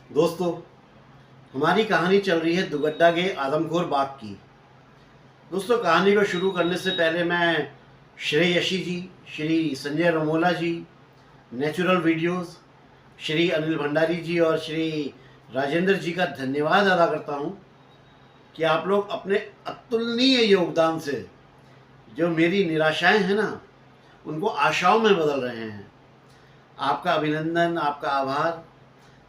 दोस्तों, हमारी कहानी चल रही है दुगड्डा के आदमखोर बाघ की। दोस्तों, कहानी को शुरू करने से पहले मैं श्री यशी जी, श्री संजय रमोला जी, नेचुरल वीडियोस, श्री अनिल भंडारी जी और श्री राजेंद्र जी का धन्यवाद अदा करता हूं कि आप लोग अपने अतुलनीय योगदान से जो मेरी निराशाएं हैं ना, उनको आशाओं में बदल रहे हैं। आपका अभिनंदन, आपका आभार।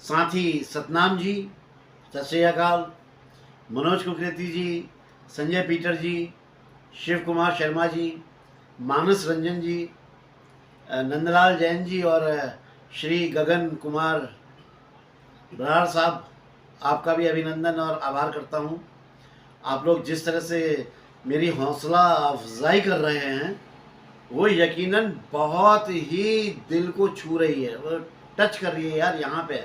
साथ ही सतनाम जी, सत श्री अकाल, मनोज कुकरेती जी, संजय पीटर जी, शिव कुमार शर्मा जी, मानस रंजन जी, नंदलाल जैन जी और श्री गगन कुमार बराड़ साहब, आपका भी अभिनंदन और आभार करता हूँ। आप लोग जिस तरह से मेरी हौसला अफजाई कर रहे हैं वो यकीनन बहुत ही दिल को छू रही है, वो टच कर रही है यार। यहाँ पे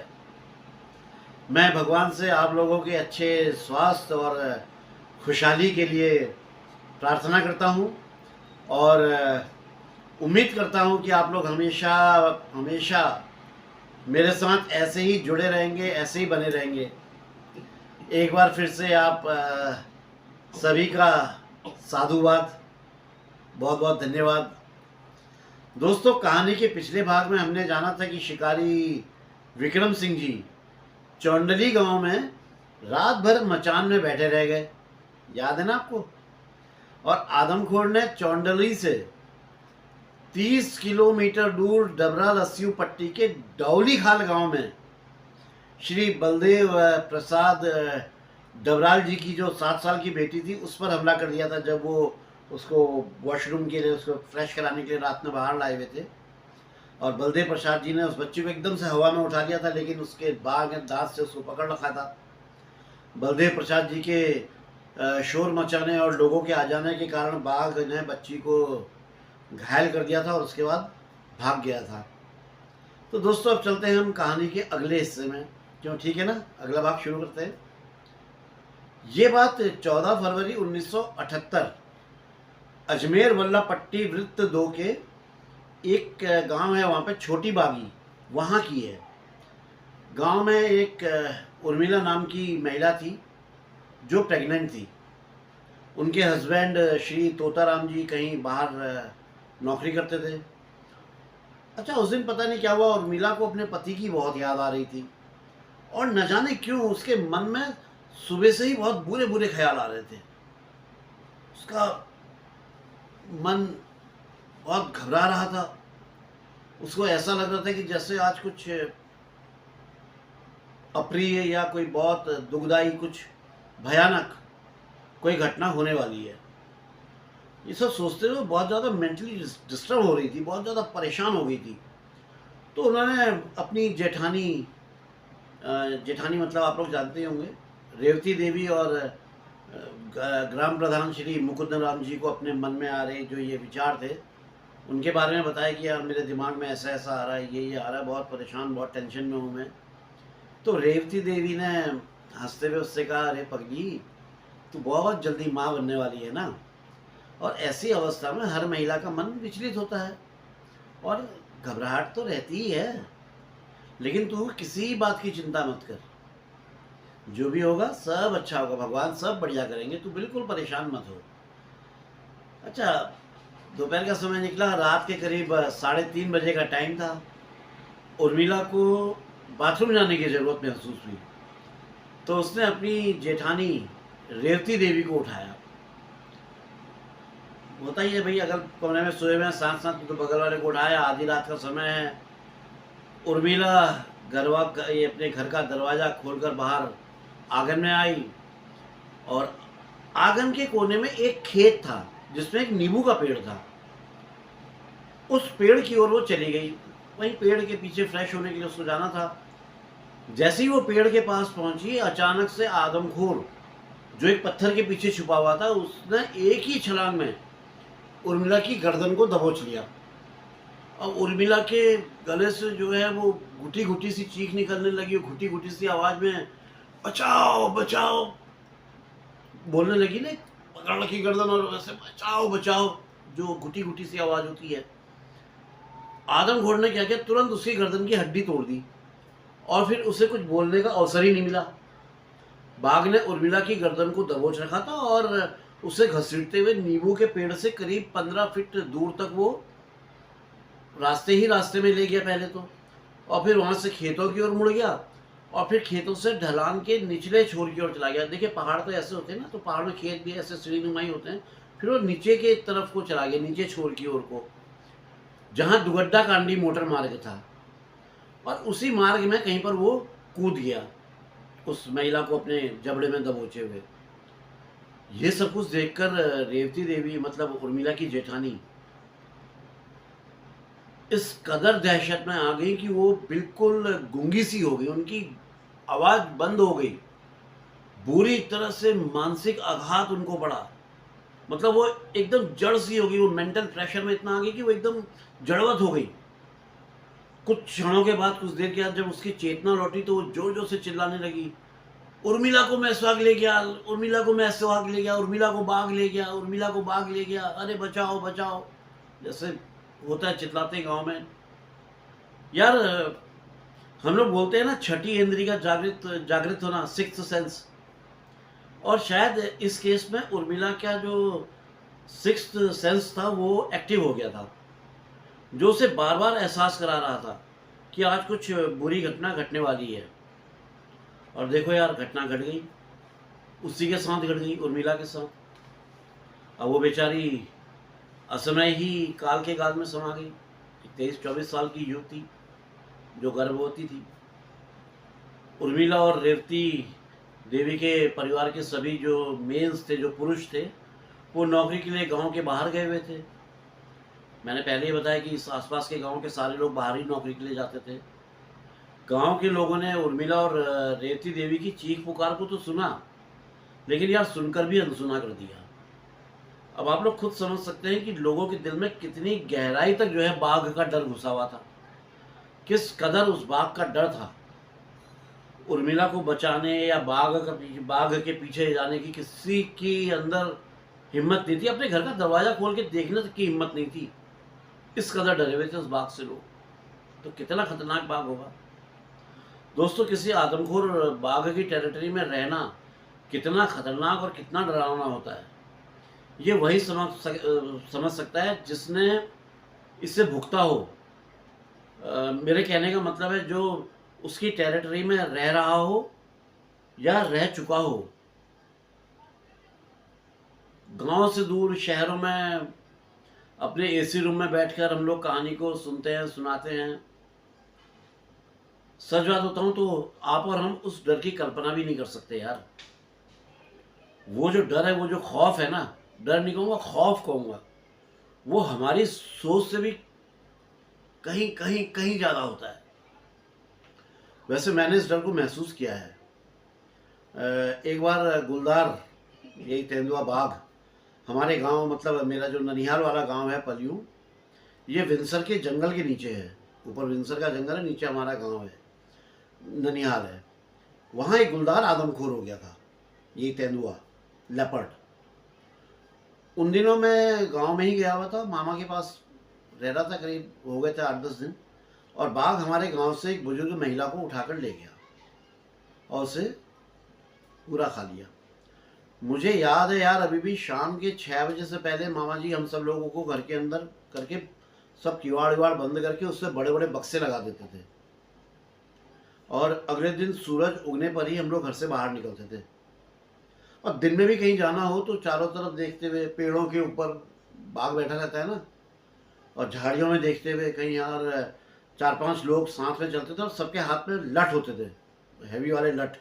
मैं भगवान से आप लोगों के अच्छे स्वास्थ्य और खुशहाली के लिए प्रार्थना करता हूँ और उम्मीद करता हूँ कि आप लोग हमेशा हमेशा मेरे साथ ऐसे ही जुड़े रहेंगे, ऐसे ही बने रहेंगे। एक बार फिर से आप सभी का साधुवाद, बहुत बहुत धन्यवाद। दोस्तों, कहानी के पिछले भाग में हमने जाना था कि शिकारी विक्रम सिंह जी चौंडली गांव में रात भर मचान में बैठे रह गए, याद है ना आपको। और आदमखोर ने चौंडली से 30 किलोमीटर दूर डबरा लस्यू पट्टी के डौली खाल गांव में श्री बलदेव प्रसाद डबराल जी की जो 7 साल की बेटी थी उस पर हमला कर दिया था, जब वो उसको वॉशरूम के लिए, उसको फ्रेश कराने के लिए रात में बाहर लाए हुए थे। और बलदेव प्रसाद जी ने उस बच्ची को एकदम से हवा में उठा लिया था, लेकिन उसके बाघ ने दांत से उसको पकड़ रखा था। बलदेव प्रसाद जी के शोर मचाने और लोगों के आ जाने के कारण बाघ ने बच्ची को घायल कर दिया था और उसके बाद भाग गया था। तो दोस्तों, अब चलते हैं हम कहानी के अगले हिस्से में। क्यों, ठीक है ना, अगला भाग शुरू करते हैं। ये बात 14 फरवरी 1978 अजमेर वल्लापट्टी वृत्त 2 के एक गांव है, वहाँ पे छोटी बागी, वहाँ की है। गांव में एक उर्मिला नाम की महिला थी जो प्रेग्नेंट थी। उनके हस्बैंड श्री तोताराम जी कहीं बाहर नौकरी करते थे। अच्छा, उस दिन पता नहीं क्या हुआ, उर्मिला को अपने पति की बहुत याद आ रही थी और न जाने क्यों उसके मन में सुबह से ही बहुत बुरे बुरे ख्याल आ रहे थे। उसका मन बहुत घबरा रहा था। उसको ऐसा लग रहा था कि जैसे आज कुछ अप्रिय या कोई बहुत दुखदाई, कुछ भयानक कोई घटना होने वाली है। ये सब सोचते हुए बहुत ज़्यादा मेंटली डिस्टर्ब हो रही थी, बहुत ज़्यादा परेशान हो गई थी। तो उन्होंने अपनी जेठानी, जेठानी मतलब आप लोग जानते होंगे, रेवती देवी और ग्राम प्रधान श्री मुकुंद राम जी को अपने मन में आ रहे जो ये विचार थे, उनके बारे में बताया कि यार मेरे दिमाग में ऐसा ऐसा आ रहा है, ये आ रहा है, बहुत परेशान, बहुत टेंशन में हूँ मैं। तो रेवती देवी ने हंसते हुए उससे कहा, अरे पगली, तू बहुत जल्दी माँ बनने वाली है ना, और ऐसी अवस्था में हर महिला का मन विचलित होता है और घबराहट तो रहती ही है, लेकिन तू किसी बात की चिंता मत कर, जो भी होगा सब अच्छा होगा, भगवान सब बढ़िया करेंगे, तू बिल्कुल परेशान मत हो। अच्छा, दोपहर का समय निकला, रात के करीब 3:30 बजे का टाइम था। उर्मिला को बाथरूम जाने की ज़रूरत महसूस हुई, तो उसने अपनी जेठानी रेवती देवी को उठाया। होता ही है भाई, अगर कमरे में सोए हुए हैं साथ साथ, तो बगल वाले को उठाया। आधी रात का समय है। उर्मिला ये अपने घर का दरवाज़ा खोलकर बाहर आंगन में आई और आंगन के कोने में एक खेत था जिसमें एक नींबू का पेड़ था। उस पेड़ की ओर वो चली गई। वहीं पेड़ के पीछे फ्रेश होने के लिए उसको जाना था। जैसे ही वो पेड़ के पास पहुंची, अचानक से आदमखोर जो एक पत्थर के पीछे छुपा हुआ था, उसने एक ही छलांग में उर्मिला की गर्दन को दबोच लिया। अब उर्मिला के गले से जो है वो घुटी घुटी सी चीख निकलने लगी। घुटी घुटी सी आवाज में बचाओ बचाओ बोलने लगी ना, पकड़ रखी गर्दन और वैसे बचाओ बचाओ जो घुटी घुटी सी आवाज होती है। आदमखोर ने क्या किया, तुरंत उसकी गर्दन की हड्डी तोड़ दी और फिर उसे कुछ बोलने का अवसर ही नहीं मिला। बाघ ने उर्मिला की गर्दन को दबोच रखा था और उसे घसीटते हुए नींबू के पेड़ से करीब 15 फीट दूर तक वो रास्ते में ले गया पहले तो, और फिर वहां से खेतों की ओर मुड़ गया, और फिर खेतों से ढलान के निचले छोर की ओर चला गया। देखिए पहाड़ तो ऐसे होते हैं ना, तो पहाड़ में खेत भी ऐसे सीढ़ीनुमाई होते हैं। फिर वो नीचे के तरफ को चला गया, नीचे छोर की ओर को, जहां दुगड्डा कांडी मोटर मार्ग था, और उसी मार्ग में कहीं पर वो कूद गया, उस महिला को अपने जबड़े में दबोचे हुए। ये सब कुछ देखकर रेवती देवी मतलब उर्मिला की जेठानी इस कदर दहशत में आ गई कि वो बिल्कुल गूंगी सी हो गई, उनकी आवाज बंद हो गई, बुरी तरह से मानसिक आघात उनको पड़ा। मतलब वो एकदम जड़ सी हो गई, वो मेंटल प्रेशर में इतना आ गई कि वो एकदम जड़वत हो गई। कुछ क्षणों के बाद, कुछ देर के बाद जब उसकी चेतना लौटी तो वो जोर जोर से चिल्लाने लगी, उर्मिला को मैं सुहाग ले गया, उर्मिला को मैं सुहाग ले गया, उर्मिला को बाघ ले गया, उर्मिला को बाघ ले गया, अरे बचाओ बचाओ, जैसे होता है चिल्लाते गांव में। यार हम लोग बोलते हैं ना, छठी इंद्री का जागृत होना, सिक्स्थ सेंस, और शायद इस केस में उर्मिला का जो सिक्स्थ सेंस था वो एक्टिव हो गया था, जो उसे बार बार एहसास करा रहा था कि आज कुछ बुरी घटना घटने वाली है। और देखो यार, घटना घट गई, उसी के साथ घट गई, उर्मिला के साथ। अब वो बेचारी असमय ही काल के गाल में समा गई। 23-24 साल की युवती जो गर्भवती थी। उर्मिला और रेवती देवी के परिवार के सभी जो मेल्स थे, जो पुरुष थे, वो नौकरी के लिए गांव के बाहर गए हुए थे। मैंने पहले ही बताया कि इस आसपास के गांव के सारे लोग बाहर ही नौकरी के लिए जाते थे। गांव के लोगों ने उर्मिला और रेवती देवी की चीख पुकार को तो सुना, लेकिन यार सुनकर भी अनसुना कर दिया। अब आप लोग खुद समझ सकते हैं कि लोगों के दिल में कितनी गहराई तक जो है बाघ का डर घुसा हुआ था, किस कदर उस बाघ का डर था। उर्मिला को बचाने या बाघ के पीछे जाने की किसी की अंदर हिम्मत नहीं थी, अपने घर का दरवाजा खोल के देखने तक की हिम्मत नहीं थी, इस कदर डरे हुए थे उस बाघ से लोग। तो कितना खतरनाक बाघ होगा दोस्तों। किसी आदमखोर बाघ की टेरिटरी में रहना कितना खतरनाक और कितना डरावना होता है, ये वही समझ सकता है जिसने इससे भुगता हो। मेरे कहने का मतलब है, जो उसकी टेरिटरी में रह रहा हो या रह चुका हो। गांव से दूर शहरों में अपने एसी रूम में बैठकर हम लोग कहानी को सुनते हैं, सुनाते हैं। सच बात बताऊं तो आप और हम उस डर की कल्पना भी नहीं कर सकते यार। वो जो डर है, वो जो खौफ है ना, डर नहीं कहूँगा, खौफ कहूँगा, वो हमारी सोच से भी कहीं कहीं कहीं ज़्यादा होता है। वैसे मैंने इस डर को महसूस किया है। एक बार गुलदार, यही तेंदुआ बाघ, हमारे गांव, मतलब मेरा जो ननिहाल वाला गांव है पलियूं, ये विंसर के जंगल के नीचे है। ऊपर विंसर का जंगल है, नीचे हमारा गांव है, ननिहाल है। वहाँ एक गुलदार आदमखोर हो गया था, ये तेंदुआ लेपर्ड। उन दिनों मैं गांव में ही गया हुआ था, मामा के पास रह रहा था, करीब हो गए थे 8-10 दिन, और बाघ हमारे गांव से एक बुजुर्ग महिला को उठाकर ले गया और उसे पूरा खा लिया। मुझे याद है यार, अभी भी शाम के 6 बजे से पहले मामा जी हम सब लोगों को घर के अंदर करके, सब किवाड़ विवाड़ बंद करके उससे बड़े बड़े बक्से लगा देते थे, और अगले दिन सूरज उगने पर ही हम लोग घर से बाहर निकलते थे। और दिन में भी कहीं जाना हो तो चारों तरफ देखते हुए, पेड़ों के ऊपर बाघ बैठा रहता है ना, और झाड़ियों में देखते हुए कहीं यार 4-5 लोग साथ में चलते थे, और सबके हाथ में लठ होते थे, हैवी वाले लठ।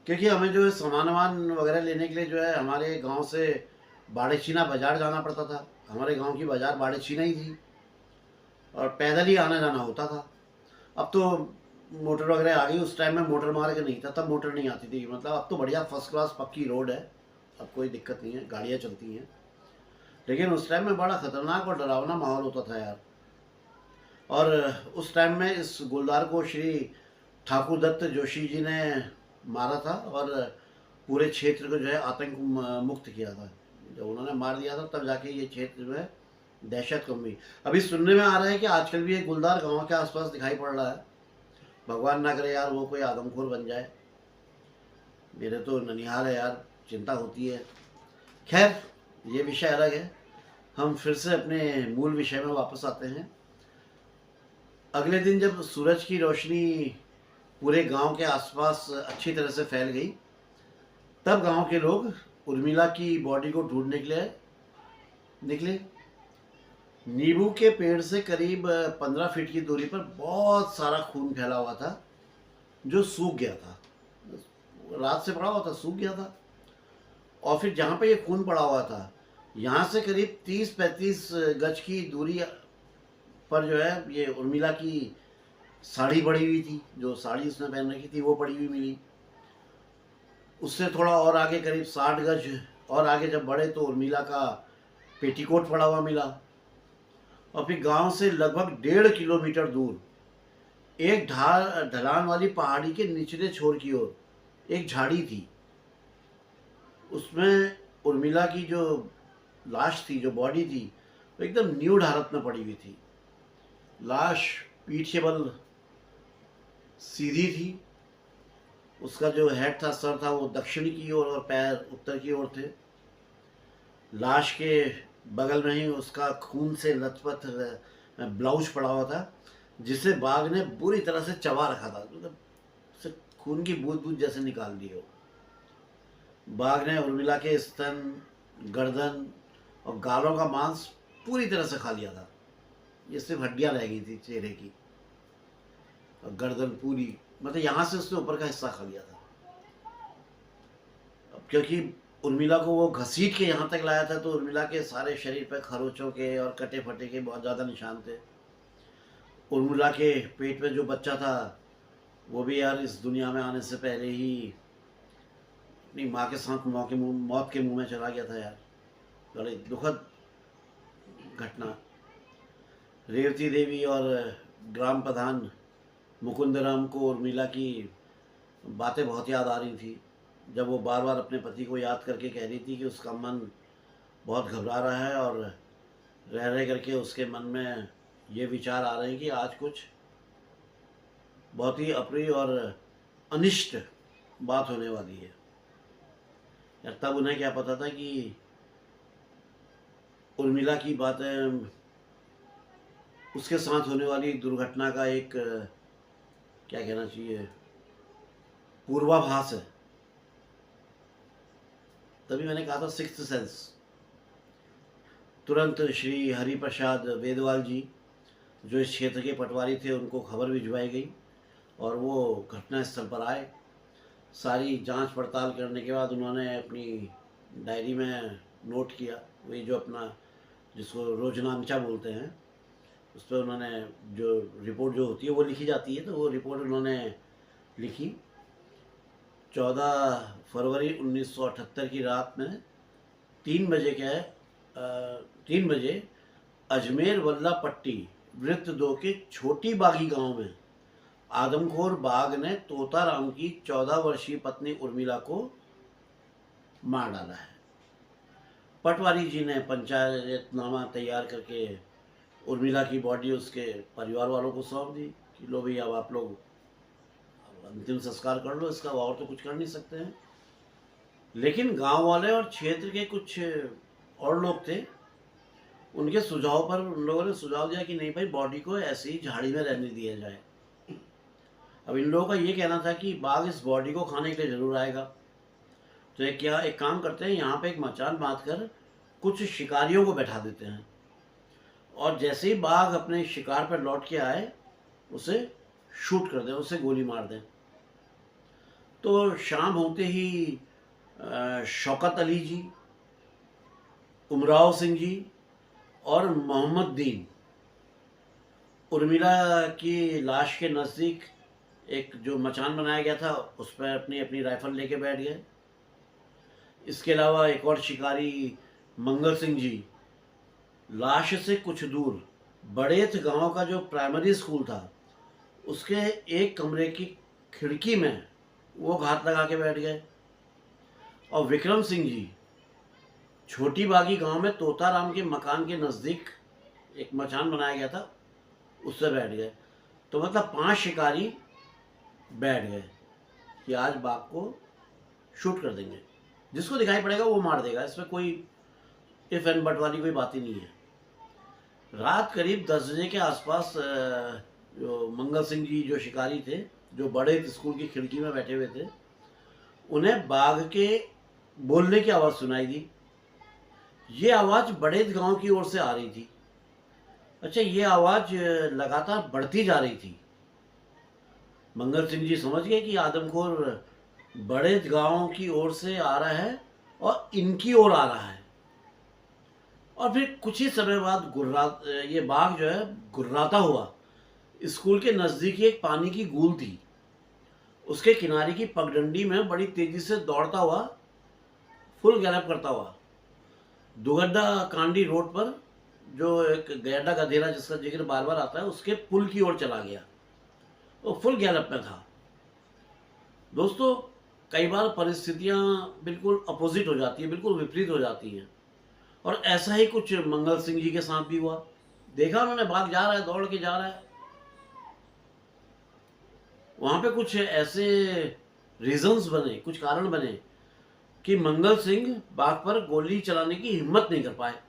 क्योंकि हमें जो है सामान वामान वगैरह लेने के लिए जो है हमारे गांव से बाड़ेछीना बाजार जाना पड़ता था। हमारे गांव की बाजार बाड़ेछीना ही थी, और पैदल ही आना जाना होता था। अब तो मोटर वगैरह आ गई, उस टाइम में मोटर मार्ग नहीं था, तब मोटर नहीं आती थी। मतलब अब तो बढ़िया फर्स्ट क्लास पक्की रोड है, अब कोई दिक्कत नहीं है, गाड़ियाँ चलती हैं। लेकिन उस टाइम में बड़ा ख़तरनाक और डरावना माहौल होता था यार। और उस टाइम में इस गुलदार को श्री ठाकुर दत्त जोशी जी ने मारा था, और पूरे क्षेत्र को जो है आतंक मुक्त किया था। जब उन्होंने मार दिया था तब जाके ये क्षेत्र जो है दहशत कम हुई। अभी सुनने में आ रहा है कि आजकल भी एक गुलदार गांव के आसपास दिखाई पड़ रहा है, भगवान ना करे यार वो कोई आदमखोर बन जाए। मेरे तो ननिहाल है यार, चिंता होती है। खैर, ये विषय अलग है। हम फिर से अपने मूल विषय में वापस आते हैं। अगले दिन जब सूरज की रोशनी पूरे गांव के आसपास अच्छी तरह से फैल गई, तब गांव के लोग उर्मिला की बॉडी को ढूंढने के लिए निकले। नींबू के पेड़ से करीब 15 फीट की दूरी पर बहुत सारा खून फैला हुआ था, जो सूख गया था। रात से पड़ा हुआ था, सूख गया था। और फिर जहाँ पे ये खून पड़ा हुआ था, यहाँ से करीब 30-35 गज की दूरी पर जो है ये उर्मिला की साड़ी पड़ी हुई थी। जो साड़ी उसने पहन रखी थी वो पड़ी हुई मिली। उससे थोड़ा और आगे करीब 60 गज और आगे जब बढ़े तो उर्मिला का पेटीकोट पड़ा हुआ मिला। और फिर गांव से लगभग 1.5 किलोमीटर दूर एक ढलान वाली पहाड़ी के निचले छोर की ओर एक झाड़ी थी। उसमें उर्मिला की जो लाश थी, जो बॉडी थी, वो एकदम न्यूड हालत में पड़ी हुई थी। लाश पीठ के बल सीधी थी। उसका जो हेड था, सर था, वो दक्षिण की ओर और पैर उत्तर की ओर थे। लाश के बगल में ही उसका खून से लथपथ ब्लाउज पड़ा हुआ था, जिसे बाघ ने बुरी तरह से चबा रखा था। मतलब खून की बूंद बूंद जैसे निकाल दी हो। बाघ ने उर्मिला के स्तन, गर्दन और गालों का मांस पूरी तरह से खा लिया था। ये सिर्फ हड्डियां रह गई थी चेहरे की। और गर्दन पूरी, मतलब यहाँ से उसने ऊपर का हिस्सा खा लिया था। अब क्योंकि उर्मिला को वो घसीट के यहाँ तक लाया था, तो उर्मिला के सारे शरीर पर खरोचों के और कटे फटे के बहुत ज़्यादा निशान थे। उर्मिला के पेट में जो बच्चा था वो भी यार इस दुनिया में आने से पहले ही अपनी माँ के साथ मौत के मुंह में चला गया था यार। बड़ी दुखद घटना। रेवती देवी और ग्राम प्रधान मुकुंदराम को उर्मिला की बातें बहुत याद आ रही थी, जब वो बार बार अपने पति को याद करके कह रही थी कि उसका मन बहुत घबरा रहा है और रह रह करके उसके मन में ये विचार आ रहे हैं कि आज कुछ बहुत ही अप्रिय और अनिष्ट बात होने वाली है। यार तब उन्हें क्या पता था कि उर्मिला की बातें उसके साथ होने वाली दुर्घटना का एक, क्या कहना चाहिए, पूर्वाभास है। तभी मैंने कहा था सिक्स्थ सेंस। तुरंत श्री हरिप्रसाद वेदवाल जी, जो इस क्षेत्र के पटवारी थे, उनको खबर भिजवाई गई और वो घटनास्थल पर आए। सारी जांच पड़ताल करने के बाद उन्होंने अपनी डायरी में नोट किया, वही जो अपना जिसको रोजनामचा बोलते हैं, उस पर उन्होंने जो रिपोर्ट जो होती है वो लिखी जाती है, तो वो रिपोर्ट उन्होंने लिखी। 14 फरवरी 1978 की रात में 3 बजे अजमेर वल्ला पट्टी वृत्त 2 के छोटी बागी गांव में आदमखोर बाघ ने तोताराम की 14 वर्षीय पत्नी उर्मिला को मार डाला है। पटवारी जी ने पंचायतनामा तैयार करके उर्मिला की बॉडी उसके परिवार वालों को सौंप दी कि लो भैया, अब आप लोग अंतिम संस्कार कर लो इसका, और तो कुछ कर नहीं सकते हैं। लेकिन गांव वाले और क्षेत्र के कुछ और लोग थे, उनके सुझाव पर उन लोगों ने सुझाव दिया कि नहीं भाई, बॉडी को ऐसे ही झाड़ी में रहने दिया जाए। अब इन लोगों का ये कहना था कि बाघ इस बॉडी को खाने के लिए जरूर आएगा, तो एक काम करते हैं, यहाँ पे एक मचान बांध कर कुछ शिकारियों को बैठा देते हैं, और जैसे ही बाघ अपने शिकार पर लौट के आए उसे शूट कर दें, उसे गोली मार दें। तो शाम होते ही शौकत अली जी, उमराव सिंह जी और मोहम्मद दीन उर्मिला की लाश के नज़दीक एक जो मचान बनाया गया था उस पर अपनी अपनी राइफल लेके बैठ गए। इसके अलावा एक और शिकारी मंगल सिंह जी लाश से कुछ दूर बड़ेथ गांव का जो प्राइमरी स्कूल था उसके एक कमरे की खिड़की में वो घात लगा के बैठ गए। और विक्रम सिंह जी छोटी बागी गांव में तोताराम के मकान के नज़दीक एक मचान बनाया गया था उससे बैठ गए। तो मतलब 5 शिकारी बैठ गए कि आज बाघ को शूट कर देंगे, जिसको दिखाई पड़ेगा वो मार देगा, इसमें कोई इफ एंड बट वाली कोई बात ही नहीं है। रात करीब 10 बजे के आसपास जो मंगल सिंह जी जो शिकारी थे, जो बड़े स्कूल की खिड़की में बैठे हुए थे, उन्हें बाघ के बोलने की आवाज़ सुनाई दी। ये आवाज़ बड़ेद गांव की ओर से आ रही थी। अच्छा, ये आवाज़ लगातार बढ़ती जा रही थी। मंगल सिंह जी समझ गए कि आदमखोर बड़ेद गांव की ओर से आ रहा है और इनकी ओर आ रहा है। और फिर कुछ ही समय बाद ये बाघ जो है गुर्राता हुआ स्कूल के नज़दीक एक पानी की गूल थी, उसके किनारे की पगडंडी में बड़ी तेजी से दौड़ता हुआ, फुल गैलप करता हुआ दुगड्डा कांडी रोड पर, जो एक गैडा गधेला जिसका जिक्र बार बार आता है, उसके पुल की ओर चला गया। वो फुल गैलप में था। दोस्तों, कई बार परिस्थितियां बिल्कुल अपोजिट हो जाती है, बिल्कुल विपरीत हो जाती हैं, और ऐसा ही कुछ मंगल सिंह जी के साथ भी हुआ। देखा उन्होंने बाघ जा रहा है, दौड़ के जा रहा है। वहां पे कुछ ऐसे रीजंस बने, कुछ कारण बने कि मंगल सिंह बाघ पर गोली चलाने की हिम्मत नहीं कर पाए।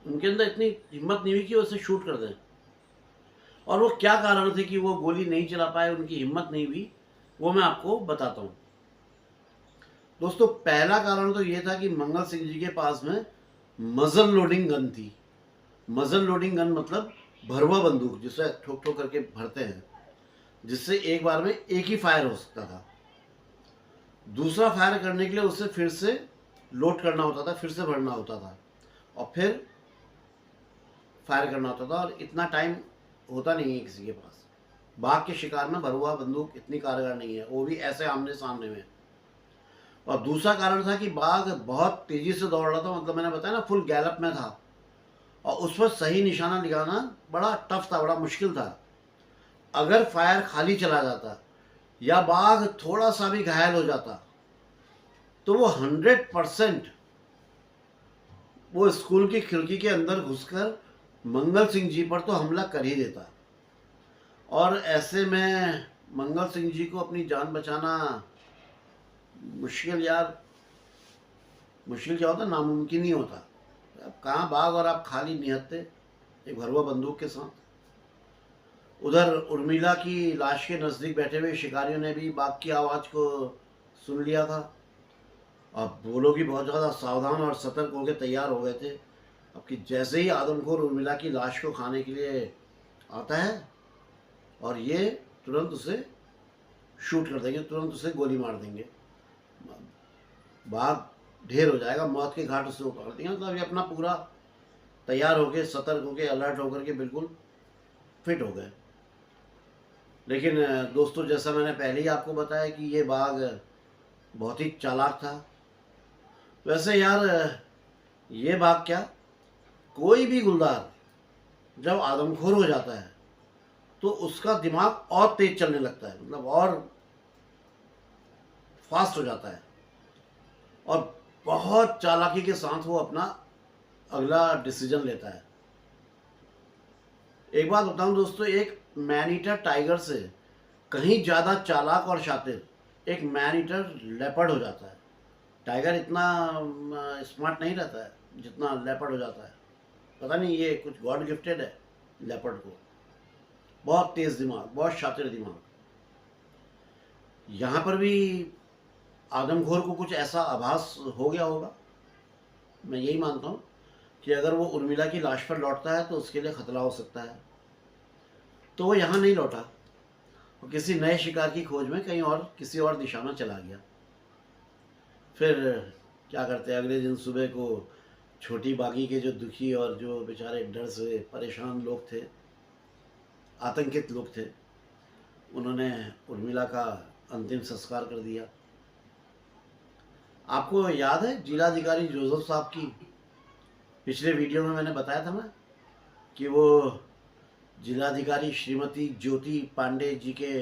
उनके अंदर इतनी हिम्मत नहीं हुई कि वो उसे शूट कर दें। और वो क्या कारण थे कि वो गोली नहीं चला पाए, उनकी हिम्मत नहीं हुई, वो मैं आपको बताता हूँ। दोस्तों, पहला कारण तो ये था कि मंगल सिंह जी के पास में मजल लोडिंग गन थी। मजल लोडिंग गन मतलब भरवा बंदूक, जिसे ठोक ठोक करके भरते हैं, जिससे एक बार में एक ही फायर हो सकता था। दूसरा फायर करने के लिए उसे फिर से लोड करना होता था, फिर से भरना होता था, और फिर फायर करना होता था। और इतना टाइम होता नहीं है किसी के पास। बाघ के शिकार में भरुआ बंदूक इतनी कारगर नहीं है, वो भी ऐसे आमने सामने में। और दूसरा कारण था कि बाघ बहुत तेजी से दौड़ रहा था, मतलब मैंने बताया ना, फुल गैलप में था, और उस पर सही निशाना लगाना बड़ा टफ था, बड़ा मुश्किल था। अगर फायर खाली चला जाता या बाघ थोड़ा सा भी घायल हो जाता तो वो 100% वो स्कूल की खिड़की के अंदर घुसकर मंगल सिंह जी पर तो हमला कर ही देता। और ऐसे में मंगल सिंह जी को अपनी जान बचाना मुश्किल, यार मुश्किल क्या होता, नामुमकिन ही होता। अब कहाँ बाघ और आप खाली निहत्ते एक भरवा बंदूक के साथ। उधर उर्मिला की लाश के नज़दीक बैठे हुए शिकारियों ने भी बाघ की आवाज़ को सुन लिया था। अब वो लोग भी बहुत ज़्यादा सावधान और सतर्क होकर तैयार हो गए थे। अब कि जैसे ही आदमखोर उर्मिला की लाश को खाने के लिए आता है, और ये तुरंत उसे शूट कर देंगे, तुरंत उसे गोली मार देंगे, बाघ ढेर हो जाएगा, मौत के घाट उसे उतार देंगे। मतलब ये अपना पूरा तैयार होके, सतर्क होके, अलर्ट होकर के बिल्कुल फिट हो गए। लेकिन दोस्तों, जैसा मैंने पहले ही आपको बताया कि ये बाघ बहुत ही चालाक था। वैसे यार, ये बाघ क्या, कोई भी गुलदार जब आदमखोर हो जाता है तो उसका दिमाग और तेज चलने लगता है, मतलब और फास्ट हो जाता है, और बहुत चालाकी के साथ वो अपना अगला डिसीजन लेता है। एक बात बताऊं दोस्तों, एक मैन ईटर टाइगर से कहीं ज़्यादा चालाक और शातिर एक मैन ईटर लेपर्ड हो जाता है। टाइगर इतना स्मार्ट नहीं रहता है जितना लेपर्ड हो जाता है। पता नहीं, ये कुछ गॉड गिफ्टेड है लेपर्ड को। बहुत तेज़ दिमाग, बहुत शातिर दिमाग। यहाँ पर भी आदमखोर को कुछ ऐसा आभास हो गया होगा। मैं यही मानता हूँ कि अगर वो उर्मिला की लाश पर लौटता है तो उसके लिए खतरा हो सकता है। तो वो यहाँ नहीं लौटा, वो किसी नए शिकार की खोज में कहीं और, किसी और दिशा में चला गया। फिर क्या करते हैं, अगले दिन सुबह को छोटी बागी के जो दुखी और जो बेचारे डर से परेशान लोग थे, आतंकित लोग थे, उन्होंने उर्मिला का अंतिम संस्कार कर दिया। आपको याद है जिलाधिकारी जोसेफ साहब की, पिछले वीडियो में मैंने बताया था ना कि वो जिलाधिकारी श्रीमती ज्योति पांडे जी के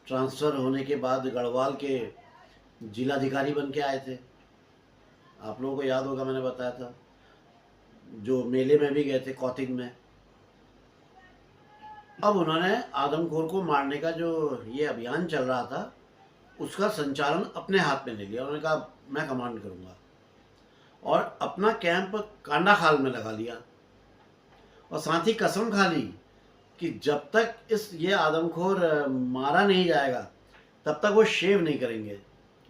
ट्रांसफ़र होने के बाद गढ़वाल के जिलाधिकारी बन के आए थे। आप लोगों को याद होगा, मैंने बताया था, जो मेले में भी गए थे, कौतिक में। अब उन्होंने आदमखोर को मारने का जो ये अभियान चल रहा था उसका संचालन अपने हाथ में ले लिया। उन्होंने कहा मैं कमांड करूँगा, और अपना कैंप कांडा खाल में लगा लिया, और साथ ही कसम खा ली कि जब तक ये आदमखोर मारा नहीं जाएगा तब तक वो शेव नहीं करेंगे,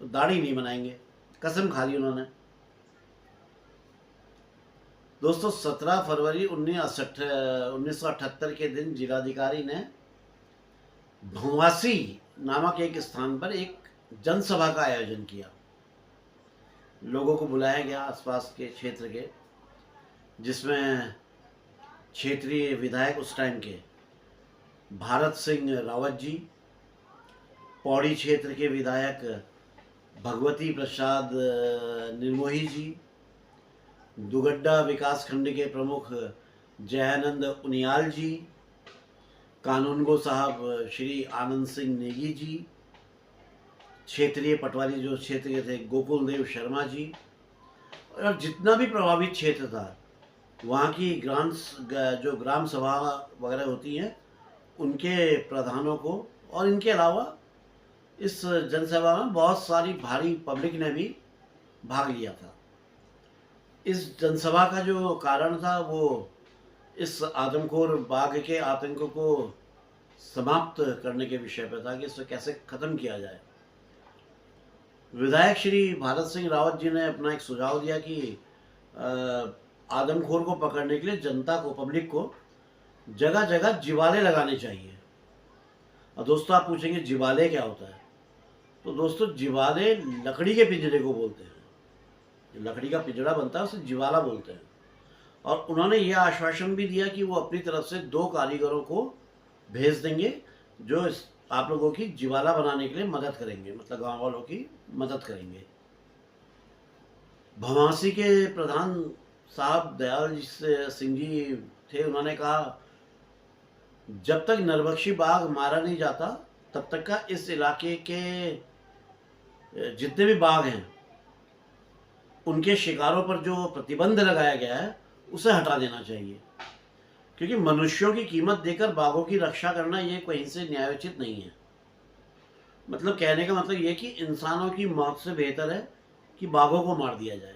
तो दाढ़ी नहीं बनाएंगे। कसम खा ली उन्होंने। दोस्तों 17 फरवरी 1978 के दिन जिलाधिकारी ने भंवासी नामक एक स्थान पर एक जनसभा का आयोजन किया। लोगों को बुलाया गया आसपास के क्षेत्र के, जिसमें क्षेत्रीय विधायक उस टाइम के भारत सिंह रावत जी, पौड़ी क्षेत्र के विधायक भगवती प्रसाद निर्मोही जी, दुगड्डा विकास खंड के प्रमुख जयानंद उनियाल जी, कानूनगो साहब श्री आनंद सिंह नेगी जी, क्षेत्रीय पटवारी जो क्षेत्र के थे गोकुल देव शर्मा जी, और जितना भी प्रभावित क्षेत्र था वहाँ की जो ग्राम सभा वगैरह होती हैं उनके प्रधानों को, और इनके अलावा इस जनसभा में बहुत सारी भारी पब्लिक ने भी भाग लिया था। इस जनसभा का जो कारण था वो इस आदमखोर बाघ के आतंक को समाप्त करने के विषय पर था कि इसे कैसे ख़त्म किया जाए। विधायक श्री भारत सिंह रावत जी ने अपना एक सुझाव दिया कि आदमखोर को पकड़ने के लिए जनता को, पब्लिक को जगह जगह जिवाले लगाने चाहिए। और दोस्तों आप पूछेंगे जिवाले क्या होता है, तो दोस्तों जिवाले लकड़ी के पिंजरे को बोलते हैं। लकड़ी का पिंजरा बनता है उसे जिवाला बोलते हैं। और उन्होंने यह आश्वासन भी दिया कि वो अपनी तरफ से 2 कारीगरों को भेज देंगे जो आप लोगों की जिवाला बनाने के लिए मदद करेंगे, मतलब गांव वालों की मदद करेंगे। भवासी के प्रधान साहब दयाल सिंह जी थे, उन्होंने कहा जब तक नरभक्षी बाघ मारा नहीं जाता तब तक का इस इलाके के जितने भी बाघ हैं उनके शिकारों पर जो प्रतिबंध लगाया गया है उसे हटा देना चाहिए, क्योंकि मनुष्यों की कीमत देकर बाघों की रक्षा करना ये कहीं से न्यायोचित नहीं है। मतलब कहने का मतलब ये कि इंसानों की मौत से बेहतर है कि बाघों को मार दिया जाए।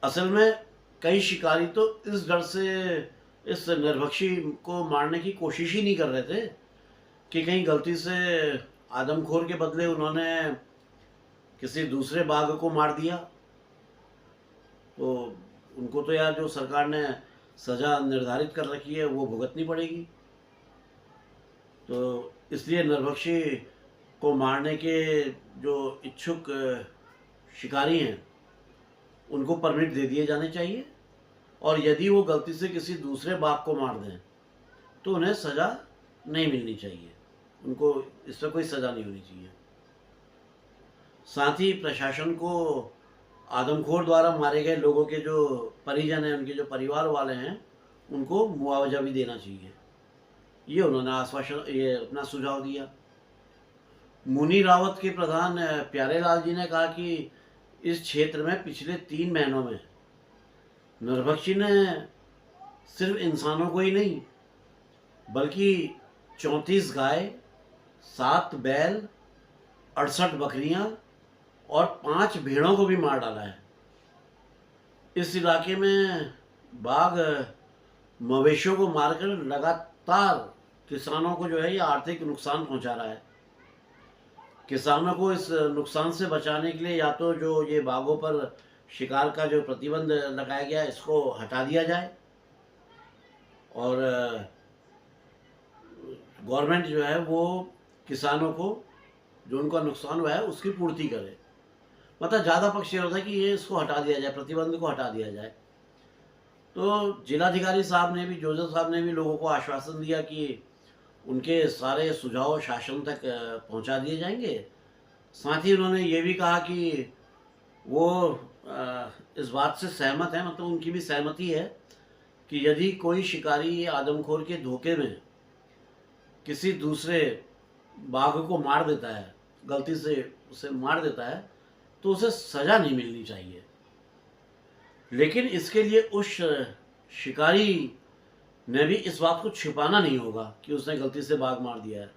असल में कई शिकारी तो इस डर से इस नरभक्षी को मारने की कोशिश ही नहीं कर रहे थे कि कहीं गलती से आदमखोर के बदले उन्होंने किसी दूसरे बाघ को मार दिया तो उनको तो यार जो सरकार ने सज़ा निर्धारित कर रखी है वो भुगतनी पड़ेगी। तो इसलिए नरभक्षी को मारने के जो इच्छुक शिकारी हैं उनको परमिट दे दिए जाने चाहिए, और यदि वो गलती से किसी दूसरे बाघ को मार दें तो उन्हें सज़ा नहीं मिलनी चाहिए, उनको इस पर कोई सज़ा नहीं होनी चाहिए। साथ ही प्रशासन को आदमखोर द्वारा मारे गए लोगों के जो परिजन हैं, उनके जो परिवार वाले हैं, उनको मुआवजा भी देना चाहिए। ये उन्होंने आश्वासन, ये अपना सुझाव दिया। मुनि रावत के प्रधान प्यारेलाल जी ने कहा कि इस क्षेत्र में पिछले 3 महीनों में नरभक्षी ने सिर्फ इंसानों को ही नहीं बल्कि 34 गाय, 7 बैल, 68 बकरियां और 5 भेड़ों को भी मार डाला है। इस इलाके में बाघ मवेशियों को मारकर लगातार किसानों को जो है ये आर्थिक नुकसान पहुंचा रहा है। किसानों को इस नुकसान से बचाने के लिए या तो जो ये बाघों पर शिकार का जो प्रतिबंध लगाया गया है इसको हटा दिया जाए, और गवर्नमेंट जो है वो किसानों को जो उनका नुकसान हुआ है उसकी पूर्ति करे। मतलब ज़्यादा पक्ष ये होता है कि ये इसको हटा दिया जाए, प्रतिबंध को हटा दिया जाए। तो जिलाधिकारी साहब ने भी, जोजर साहब ने भी लोगों को आश्वासन दिया कि उनके सारे सुझाव शासन तक पहुंचा दिए जाएंगे। साथ ही उन्होंने ये भी कहा कि वो इस बात से सहमत है, मतलब उनकी भी सहमति है कि यदि कोई शिकारी आदमखोर के धोखे में किसी दूसरे बाघ को मार देता है, गलती से उसे मार देता है, तो उसे सज़ा नहीं मिलनी चाहिए। लेकिन इसके लिए उस शिकारी ने भी इस बात को छिपाना नहीं होगा कि उसने गलती से बाघ मार दिया है,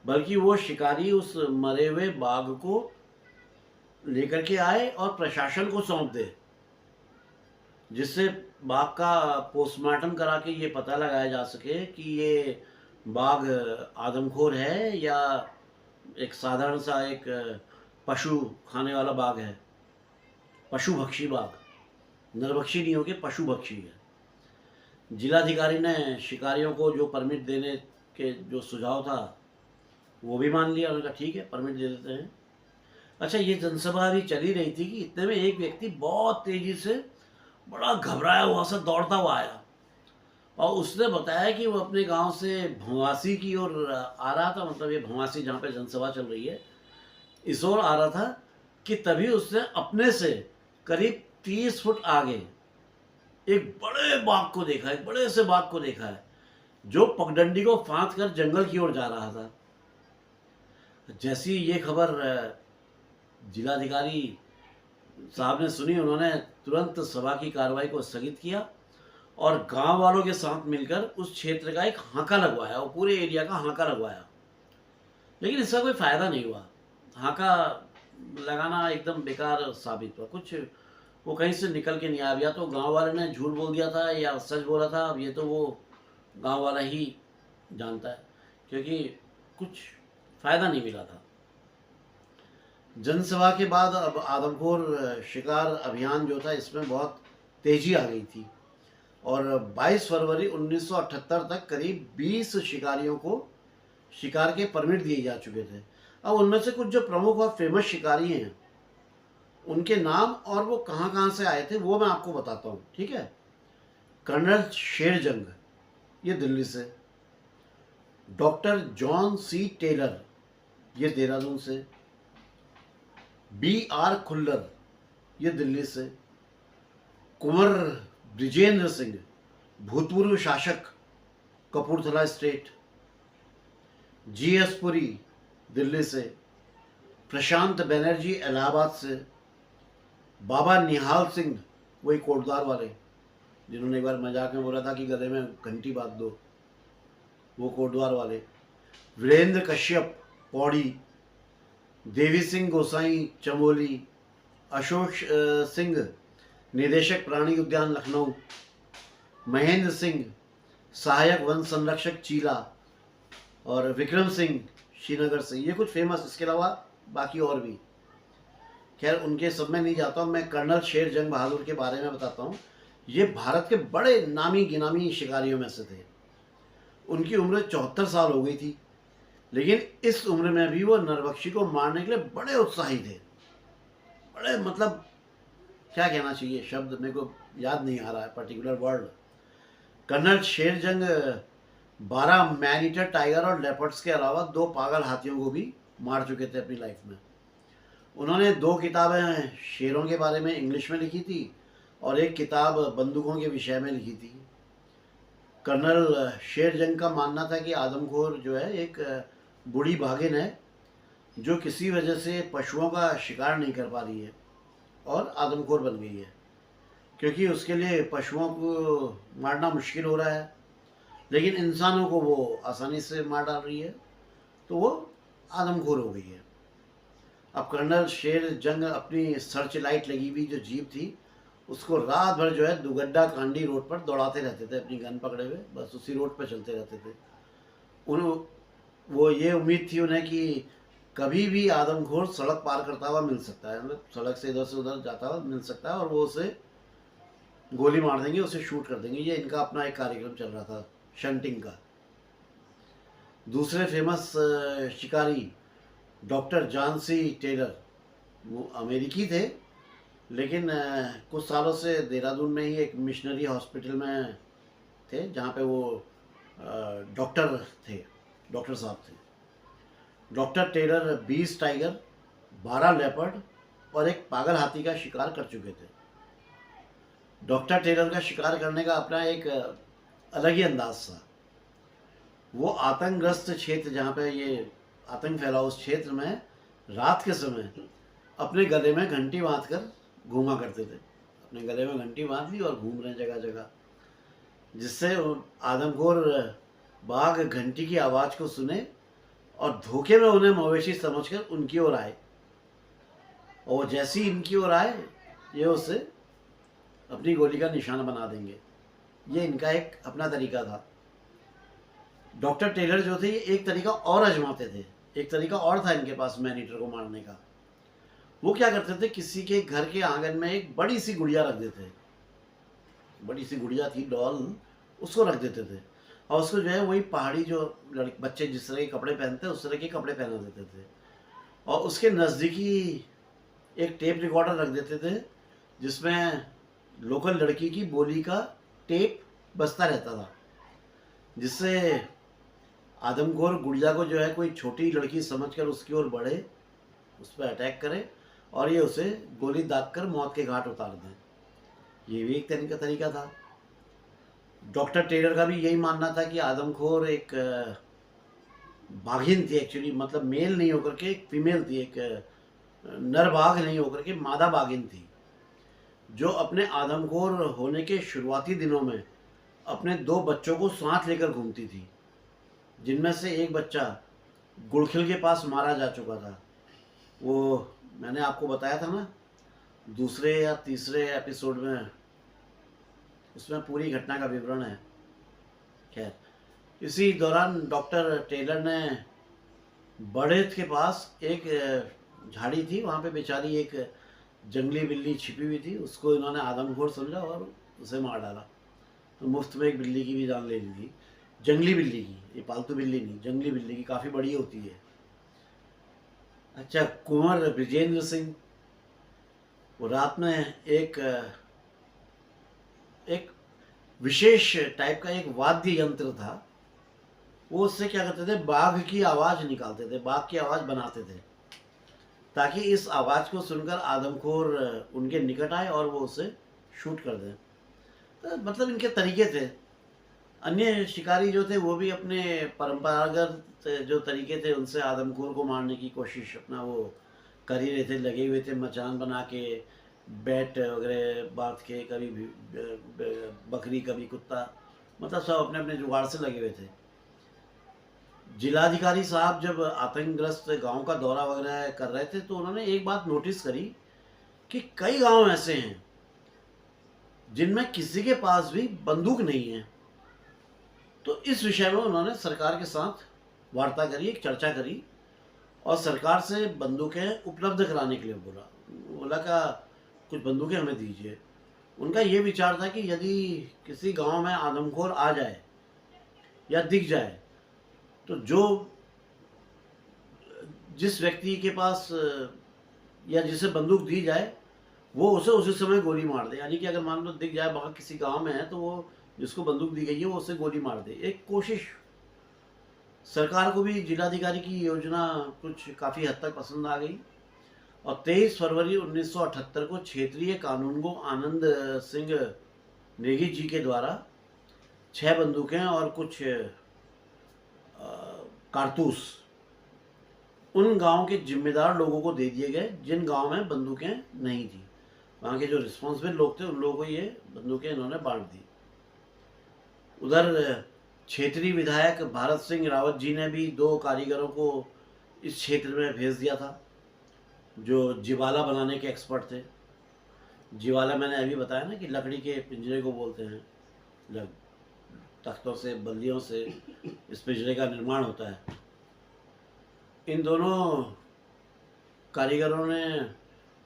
बल्कि वो शिकारी उस मरे हुए बाघ को लेकर के आए और प्रशासन को सौंप दे, जिससे बाघ का पोस्टमार्टम करा के ये पता लगाया जा सके कि ये बाघ आदमखोर है या एक साधारण सा एक पशु खाने वाला बाघ है, पशु भक्षी बाघ, नरभक्षी नहीं होके पशु भक्षी है। जिलाधिकारी ने शिकारियों को जो परमिट देने के जो सुझाव था वो भी मान लिया, उन्होंने कहा ठीक है परमिट दे देते हैं। अच्छा, ये जनसभा अभी चली रही थी कि इतने में एक व्यक्ति बहुत तेजी से बड़ा घबराया हुआ सा दौड़ता हुआ आया और उसने बताया कि वो अपने गांव से भवासी की ओर आ रहा था, मतलब ये भवासी जहाँ पे जनसभा चल रही है इस ओर आ रहा था, कि तभी उसने अपने से करीब 30 फुट आगे एक बड़े बाघ को देखा, एक बड़े से बाघ को देखा है जो पगडंडी को फांद कर जंगल की ओर जा रहा था। जैसी ये खबर जिलाधिकारी साहब ने सुनी, उन्होंने तुरंत सभा की कार्रवाई को स्थगित किया और गांव वालों के साथ मिलकर उस क्षेत्र का एक हांका लगवाया और पूरे एरिया का हांका लगवाया, लेकिन इसका कोई फायदा नहीं हुआ। हांका लगाना एकदम बेकार साबित हुआ, कुछ वो कहीं से निकल के नहीं आया। या तो गांव वाले ने झूठ बोल दिया था या सच बोला था, अब ये तो वो गांव वाला ही जानता है, क्योंकि कुछ फायदा नहीं मिला था। जनसभा के बाद अब आदमखोर शिकार अभियान जो था इसमें बहुत तेजी आ गई थी और 22 फरवरी 1978 तक करीब 20 शिकारियों को शिकार के परमिट दिए जा चुके थे। अब उनमें से कुछ जो प्रमुख और फेमस शिकारी हैं उनके नाम और वो कहाँ कहाँ से आए थे वो मैं आपको बताता हूँ, ठीक है। कर्नल शेरजंग, ये दिल्ली से। डॉक्टर जॉन सी टेलर, ये देहरादून से। B.R. खुल्लर, ये दिल्ली से। कुंवर ब्रिजेंद्र सिंह, भूतपूर्व शासक, कपूरथला स्टेट। G.S. पुरी, दिल्ली से। प्रशांत बनर्जी, इलाहाबाद से। बाबा निहाल सिंह, वही कोटद्वार वाले जिन्होंने एक बार मजाक में बोला था कि गले में घंटी बांध दो, वो कोटद्वार वाले। वीरेंद्र कश्यप, पौड़ी। देवी सिंह गोसाई, चमोली। अशोक सिंह, निदेशक प्राणी उद्यान, लखनऊ। महेंद्र सिंह, सहायक वन संरक्षक, चीला। और विक्रम सिंह, श्रीनगर से। ये कुछ फेमस, इसके अलावा बाकी और भी, खैर उनके सब में नहीं जाता हूँ। मैं कर्नल शेर जंग बहादुर के बारे में बताता हूँ। ये भारत के बड़े नामी गिनामी शिकारियों में से थे। उनकी उम्र 74 साल हो गई थी, लेकिन इस उम्र में भी वो नरभक्षी को मारने के लिए बड़े उत्साही थे। बड़े, मतलब क्या कहना चाहिए, शब्द मेरे को याद नहीं आ रहा है, पर्टिकुलर वर्ड। कर्नल शेर जंग 12 मैन ईटर टाइगर और लेपर्ड्स के अलावा 2 पागल हाथियों को भी मार चुके थे अपनी लाइफ में। उन्होंने 2 किताबें शेरों के बारे में इंग्लिश में लिखी थी और एक किताब बंदूकों के विषय में लिखी थी। कर्नल शेर जंग का मानना था कि आदमखोर जो है एक बूढ़ी बाघिन है जो किसी वजह से पशुओं का शिकार नहीं कर पा रही है और आदमखोर बन गई है, क्योंकि उसके लिए पशुओं को मारना मुश्किल हो रहा है, लेकिन इंसानों को वो आसानी से मार डाल रही है, तो वो आदमखोर हो गई है। अब कर्नल शेर जंग अपनी सर्च लाइट लगी हुई जो जीप थी उसको रात भर जो है दुगड्डा कांडी रोड पर दौड़ाते रहते थे, अपनी गन पकड़े हुए, बस उसी रोड पर चलते रहते थे। वो ये उम्मीद थी उन्हें कि कभी भी आदमखोर सड़क पार करता हुआ मिल सकता है, मतलब सड़क से उधर जाता हुआ मिल सकता है और वो उसे गोली मार देंगे, उसे शूट कर देंगे। ये इनका अपना एक कार्यक्रम चल रहा था शंटिंग का। दूसरे फेमस शिकारी डॉक्टर जॉन सी टेलर, वो अमेरिकी थे, लेकिन कुछ सालों से देहरादून में ही एक मिशनरी हॉस्पिटल में थे जहाँ पे वो डॉक्टर थे, डॉक्टर साहब थे। डॉक्टर टेलर 20 टाइगर, 12 लेपर्ड और एक पागल हाथी का शिकार कर चुके थे। डॉक्टर टेलर का शिकार करने का अपना एक अलग ही अंदाज था। वो आतंकग्रस्त क्षेत्र जहाँ पे ये आतंक फैला उस क्षेत्र में रात के समय अपने गले में घंटी बांध कर घूमा करते थे। अपने गले में घंटी बांध ली और घूम रहे जगह जगह। जिससे आदमखोर बाघ घंटी की आवाज़ को सुने और धोखे में उन्हें मवेशी समझकर उनकी ओर आए, और जैसे ही इनकी ओर आए ये उसे अपनी गोली का निशाना बना देंगे। ये इनका एक अपना तरीका था। डॉक्टर टेलर जो थे ये एक तरीका और आजमाते थे, एक तरीका और था इनके पास मैन ईटर को मारने का। वो क्या करते थे, किसी के घर के आंगन में एक बड़ी सी गुड़िया रख देते, बड़ी सी गुड़िया थी डॉल, उसको रख देते थे और उसको जो है वही पहाड़ी जो बच्चे जिस तरह के कपड़े पहनते हैं उस तरह के कपड़े पहना देते थे, और उसके नज़दीकी एक टेप रिकॉर्डर रख देते थे जिसमें लोकल लड़की की बोली का टेप बजता रहता था, जिससे आदमखोर गुड़िया को जो है कोई छोटी लड़की समझकर उसकी ओर बढ़े, उस पर अटैक करे और ये उसे गोली दागकर मौत के घाट उतार दें। ये भी एक तरीका था। डॉक्टर टेलर का भी यही मानना था कि आदमखोर एक बाघिन थी, एक्चुअली मतलब मेल नहीं होकर के एक फीमेल थी, एक नर बाघ नहीं होकर के मादा बाघिन थी, जो अपने आदमखोर होने के शुरुआती दिनों में अपने 2 बच्चों को साथ लेकर घूमती थी, जिनमें से एक बच्चा गुड़खिल के पास मारा जा चुका था। वो मैंने आपको बताया था ना दूसरे या तीसरे एपिसोड में, उसमें पूरी घटना का विवरण है। खैर, इसी दौरान डॉक्टर टेलर ने बड़ेत के पास एक झाड़ी थी, वहाँ पे बेचारी एक जंगली बिल्ली छिपी हुई थी, उसको इन्होंने आदमखोर समझा और उसे मार डाला। तो मुफ्त में एक बिल्ली की भी जान ले ली थी, जंगली बिल्ली की, ये पालतू बिल्ली नहीं, जंगली बिल्ली की, काफ़ी बड़ी होती है। अच्छा, कुंवर ब्रिजेंद्र सिंह, वो रात में एक विशेष टाइप का एक वाद्य यंत्र था, वो उससे क्या करते थे, बाघ की आवाज़ निकालते थे, बाघ की आवाज़ बनाते थे, ताकि इस आवाज़ को सुनकर आदमखोर उनके निकट आए और वो उसे शूट कर दें। तो मतलब इनके तरीके थे। अन्य शिकारी जो थे वो भी अपने परंपरागत जो तरीके थे उनसे आदमखोर को मारने की कोशिश अपना वो कर ही रहे थे, लगे हुए थे मचान बना के, बैट वगैरह बांध के, कभी भी बकरी कभी कुत्ता, मतलब सब अपने अपने जुगाड़ से लगे हुए थे। जिलाधिकारी साहब जब आतंकग्रस्त गांव का दौरा वगैरह कर रहे थे तो उन्होंने एक बात नोटिस करी कि कई गांव ऐसे हैं जिनमें किसी के पास भी बंदूक नहीं है। तो इस विषय में उन्होंने सरकार के साथ वार्ता करी, एक चर्चा करी और सरकार से बंदूकें उपलब्ध कराने के लिए बोला का कुछ बंदूकें हमें दीजिए। उनका ये विचार था कि यदि किसी गांव में आदमखोर आ जाए या दिख जाए तो जिस व्यक्ति के पास या जिसे बंदूक दी जाए वो उसे उसी समय गोली मार दे। यानी कि अगर मान लो दिख जाए बाहर किसी गांव में है तो वो जिसको बंदूक दी गई है वो उसे गोली मार दे। एक कोशिश सरकार को भी जिलाधिकारी की योजना कुछ काफ़ी हद तक पसंद आ गई और 23 फरवरी 1978 को क्षेत्रीय कानूनगो आनंद सिंह नेगी जी के द्वारा 6 बंदूकें और कुछ कारतूस उन गांव के जिम्मेदार लोगों को दे दिए गए जिन गांव में बंदूकें नहीं थी। वहाँ के जो रिस्पॉन्सिबल लोग थे उन लोगों को ये बंदूकें इन्होंने बांट दी। उधर क्षेत्रीय विधायक भारत सिंह रावत जी ने भी 2 कारीगरों को इस क्षेत्र में भेज दिया था जो जिवाला बनाने के एक्सपर्ट थे। जिवाला मैंने अभी बताया ना कि लकड़ी के पिंजरे को बोलते हैं, तख्तों से बल्लियों से इस पिंजरे का निर्माण होता है। इन दोनों कारीगरों ने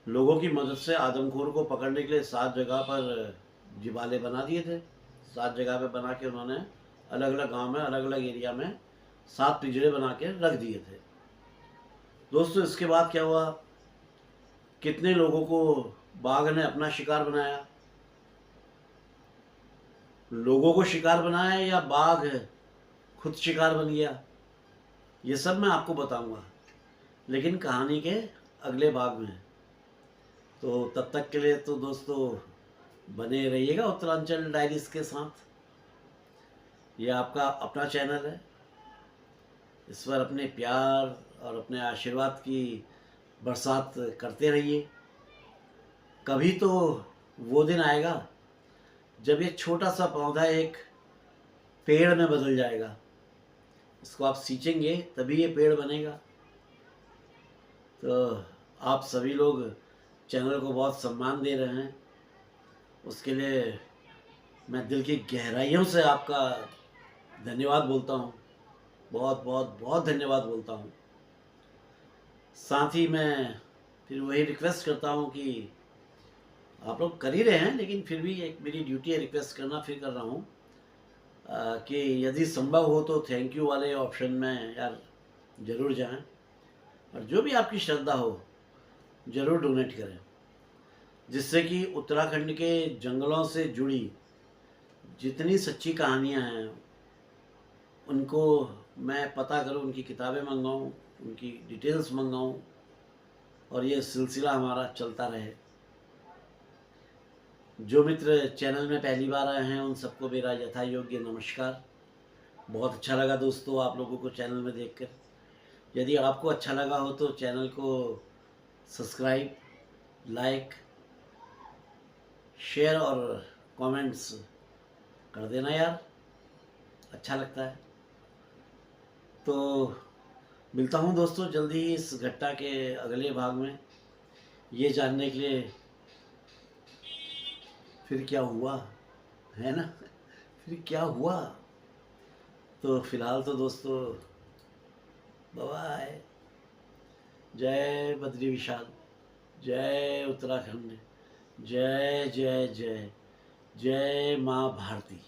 लोगों की मदद से आदमखोर को पकड़ने के लिए 7 जगह पर जिवाले बना दिए थे। 7 जगह पे बना के उन्होंने अलग अलग गांव में अलग अलग एरिया में 7 पिंजरे बना के रख दिए थे। दोस्तों, इसके बाद क्या हुआ, कितने लोगों को बाघ ने अपना शिकार बनाया, लोगों को शिकार बनाया या बाघ खुद शिकार बन गया, ये सब मैं आपको बताऊंगा, लेकिन कहानी के अगले भाग में। तो तब तक के लिए तो दोस्तों बने रहिएगा उत्तरांचल डायरीज के साथ। ये आपका अपना चैनल है, इस पर अपने प्यार और अपने आशीर्वाद की बरसात करते रहिए। कभी तो वो दिन आएगा जब ये छोटा सा पौधा एक पेड़ में बदल जाएगा। इसको आप सींचेंगे तभी ये पेड़ बनेगा। तो आप सभी लोग चैनल को बहुत सम्मान दे रहे हैं, उसके लिए मैं दिल की गहराइयों से आपका धन्यवाद बोलता हूँ। बहुत बहुत बहुत धन्यवाद बोलता हूँ। साथ ही मैं फिर वही रिक्वेस्ट करता हूँ कि आप लोग कर ही रहे हैं, लेकिन फिर भी एक मेरी ड्यूटी है रिक्वेस्ट करना, फिर कर रहा हूँ कि यदि संभव हो तो थैंक यू वाले ऑप्शन में यार ज़रूर जाएं, और जो भी आपकी श्रद्धा हो ज़रूर डोनेट करें, जिससे कि उत्तराखंड के जंगलों से जुड़ी जितनी सच्ची कहानियाँ हैं उनको मैं पता करूं, उनकी किताबें मंगाऊं, उनकी डिटेल्स मंगाऊं, और ये सिलसिला हमारा चलता रहे। जो मित्र चैनल में पहली बार आए हैं उन सबको मेरा यथा योग्य नमस्कार। बहुत अच्छा लगा दोस्तों आप लोगों को चैनल में देखकर। यदि आपको अच्छा लगा हो तो चैनल को सब्सक्राइब, लाइक, शेयर और कमेंट्स कर देना यार, अच्छा लगता है। तो मिलता हूँ दोस्तों जल्दी ही इस घटना के अगले भाग में, ये जानने के लिए फिर क्या हुआ है ना, फिर क्या हुआ। तो फिलहाल तो दोस्तों बाय। जय बद्री विशाल, जय उत्तराखंड, जय जय जय, जय माँ भारती।